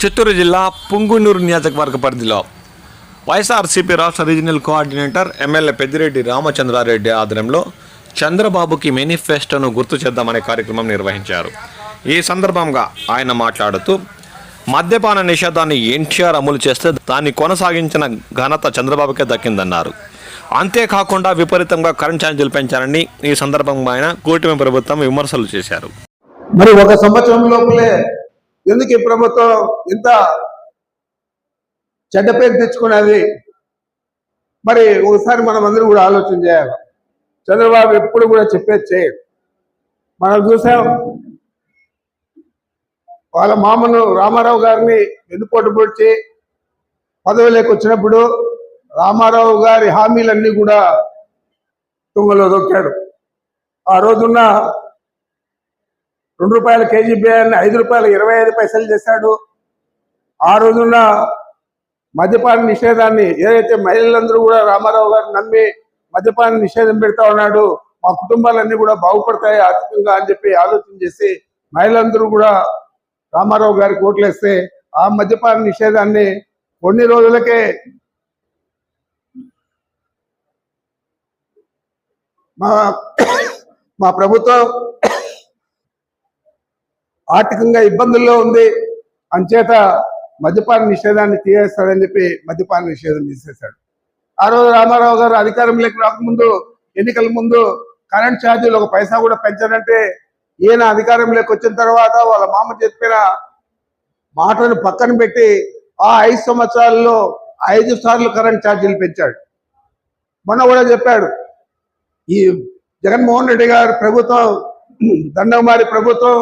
చిత్తూరు జిల్లా పుంగునూరు నియోజకవర్గ పరిధిలో వైఎస్ఆర్సీపీ రాష్ట్ర regional coordinator MLA Peddireddy Ramachandra Reddy ఆధ్వర్యంలో చంద్రబాబుకి మేనిఫెస్టోను గుర్తు చేద్దామనే కార్యక్రమం నిర్వహించారు. ఈ సందర్భంగా ఆయన మాట్లాడుతూ మద్యపాన నిషేధాన్ని ఎన్టీఆర్ అమలు చేస్తే దాన్ని కొనసాగించిన ఘనత చంద్రబాబుకే దక్కిందన్నారు. అంతేకాకుండా విపరీతంగా కరెంట్ ఛార్జీలు పెంచారని ఈ సందర్భంగా ఆయన కూటమి ప్రభుత్వం విమర్శలు చేశారు. మరి ఒక సంవత్సరం లోపలే ఎందుకు ఈ ప్రభుత్వం ఇంత చెడ్డ పేరు తెచ్చుకున్నది? మరి ఒకసారి మనం అందరూ కూడా ఆలోచన చేయాలి. చంద్రబాబు ఎప్పుడు కూడా చెప్పేది చేయడు. మనం చూసాం, వాళ్ళ మామను రామారావు గారిని వెన్నుపోటు పొడిచి పదవిలోకి వచ్చినప్పుడు రామారావు గారి హామీలన్నీ కూడా తుంగలో దొక్కాడు. ఆ రోజున్న ₹2 కేజీ బియ్యాన్ని ₹5.25 చేశాడు. ఆ రోజున్న మద్యపాన నిషేధాన్ని ఏదైతే మహిళలందరూ కూడా రామారావు గారిని నమ్మి మద్యపాన నిషేధం పెడతా ఉన్నాడు, మా కుటుంబాలన్నీ కూడా బాగుపడతాయి ఆర్థికంగా అని చెప్పి ఆలోచన చేసి మహిళలందరూ కూడా రామారావు గారికి ఓట్లేస్తే ఆ మద్యపాన నిషేధాన్ని కొన్ని రోజులకే మా ప్రభుత్వం ఆర్థికంగా ఇబ్బందుల్లో ఉంది, అంచేత మద్యపాన నిషేధాన్ని తీసేస్తాడని చెప్పి మద్యపాన నిషేధం తీసేశాడు. ఆ రోజు రామారావు గారు అధికారంలోకి రాకముందు, ఎన్నికల ముందు కరెంట్ ఛార్జీలు 1 పైసా కూడా పెంచారంటే ఈయన అధికారంలోకి వచ్చిన తర్వాత వాళ్ళ మామ చెప్పిన మాటను పక్కన పెట్టి ఆ 5 సంవత్సరాల్లో 5 సార్లు కరెంట్ ఛార్జీలు పెంచాడు. మొన్న కూడా చెప్పాడు, ఈ జగన్మోహన్ రెడ్డి గారి ప్రభుత్వం, దండకుమారి ప్రభుత్వం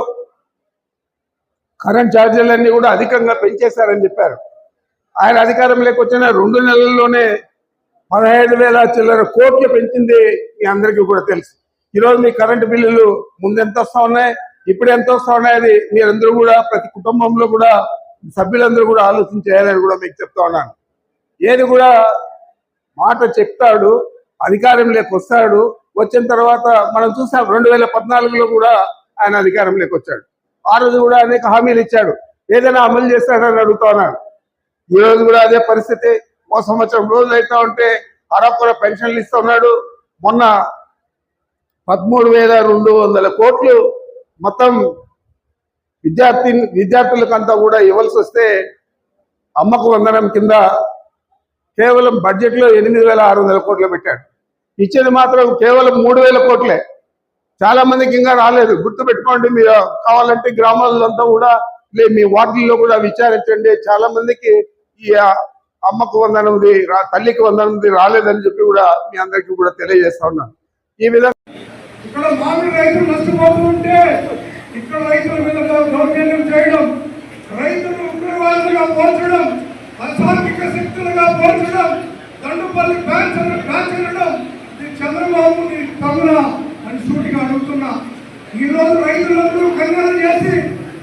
కరెంట్ ఛార్జీలన్నీ కూడా అధికంగా పెంచేశారని చెప్పారు. ఆయన అధికారంలోకి వచ్చిన 2 నెలల్లోనే 17,000 చిల్లర కోట్లు పెంచింది మీ అందరికీ కూడా తెలుసు. ఈరోజు మీ కరెంటు బిల్లులు ముందు ఎంత వస్తూ ఉన్నాయి, ఇప్పుడు ఎంత వస్తూ ఉన్నాయి, అది మీరందరూ కూడా ప్రతి కుటుంబంలో కూడా సభ్యులందరూ కూడా ఆలోచన చేయాలని కూడా మీకు చెప్తా ఉన్నాను. ఏది కూడా మాట చెప్తాడు, అధికారంలోకి వస్తాడు, వచ్చిన తర్వాత మనం చూసాం 2014లో కూడా ఆయన అధికారంలోకి వచ్చాడు. ఆ రోజు కూడా అనేక హామీలు ఇచ్చాడు, ఏదైనా అమలు చేస్తాడని అడుగుతా ఉన్నాడు. ఈ రోజు కూడా అదే పరిస్థితి. 1 సంవత్సరం రోజులు అవుతా ఉంటే అరకొర పెన్షన్లు ఇస్తా ఉన్నాడు. మొన్న 13,200 కోట్లు మొత్తం విద్యార్థులకంతా కూడా ఇవ్వాల్సి వస్తే అమ్మకు వందనం కింద కేవలం బడ్జెట్లో 8,600 కోట్లు పెట్టాడు. ఇచ్చేది మాత్రం కేవలం 3,000 కోట్లే. చాలా మందికి ఇంకా రాలేదు. గుర్తు పెట్టుకోండి, మీరు కావాలంటే గ్రామాలంతా కూడా మీ వార్డుల్లో కూడా విచారించండి. చాలా మందికి ఈ అమ్మకు వందనది, తల్లికి వందనది రాలేదని చెప్పి కూడా మీ అందరికీ కూడా తెలియజేస్తా ఉన్నాను. ఈ విధంగా ఇక్కడ మామిడి రైతులు నష్టపోతూ ఉంటే ఇక్కడ రైతుల మీద దౌర్జన్యం చేయడం, రైతులు ఉగ్రవాదులుగా పోల్చడం, అసాంఘిక శక్తులుగా పోల్చడం, దండుపల్లి కాల్చడం, ఇది చంద్రబాబు తగున అని సూటిగా అడుగుతున్నా. ఈ రోజు రైతులందరూ కన్యాలు చేసి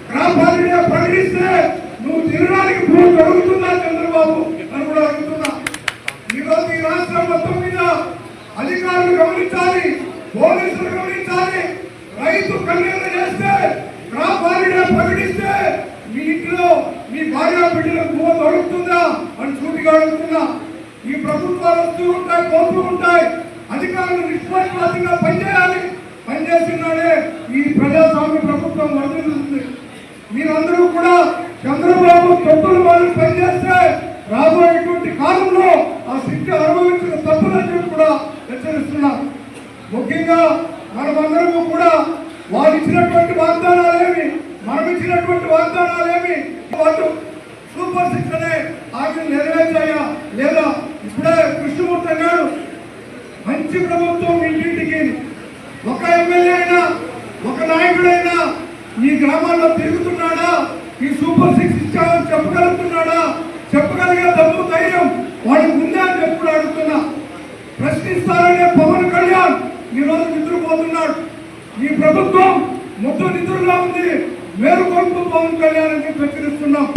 గ్రామాన్ని ప్రకటిస్తే నువ్వు తినడానికి భూమి అడుగుతున్నా చంద్రబాబు అని కూడా అడుగుతున్నా. ఈ రోజు ఈ రాష్ట్రం మొత్తం మీద అధికారులు గమనించాలి, పోలీసులు గమనించాలి. రైతు కన్యాలు చేస్తే గ్రామాన్ని ప్రకటిస్తే మీ ఇంట్లో మీ భార్య బిడ్డలకు భూమి దొరుకుతుందా అని సూటిగా అడుగుతున్నా. ఈ ప్రభుత్వాలు వస్తూ ఉంటాయి, పోతూ ఉంటాయి. అధికారులు నిష్పక్షపాతంగా పనిచేయాలి. పనిచేస్తున్నాడే ఈ ప్రజాస్వామ్య ప్రభుత్వం వర్ధిల్లుతుంది. మీరందరూ కూడా చంద్రబాబు తప్పులు వాళ్ళు పనిచేస్తే రాబోయేటువంటి కాలంలో ఆ శిక్ష అనుభవించిన తప్పులని కూడా హెచ్చరిస్తున్నారు. ముఖ్యంగా మనమందరము కూడా వాళ్ళు ఇచ్చినటువంటి వాగ్దానాలేమి, మనం ఇచ్చినటువంటి వాగ్దానాలేమి, వాళ్ళు సూపర్ 6 అనే ఆజ్ఞ నెరవేర్చాయా లేదా? ఇప్పుడే కృష్ణమూర్తి అన్నాడు, మంచి ప్రభుత్వం ఇంటింటికి ఒక ఎమ్మెల్యే అయినా ఒక నాయకుడైనా ఈ గ్రామాల్లో తిరుగుతున్నాడా? ఈ సూపర్ 6 ఇచ్చామని చెప్పగలుగుతున్నాడా? చెప్పగలిగే దమ్ము ధైర్యం వాడికి ఉందా అని చెప్పి అడుగుతున్నా. ప్రశ్నిస్తారనే పవన్ కళ్యాణ్ ఈరోజు నిద్రపోతున్నాడు. ఈ ప్రభుత్వం మొత్తం నిద్రగా ఉంది. మేలుకొల్పు పవన్ కళ్యాణ్ అని హెచ్చరిస్తున్నాం.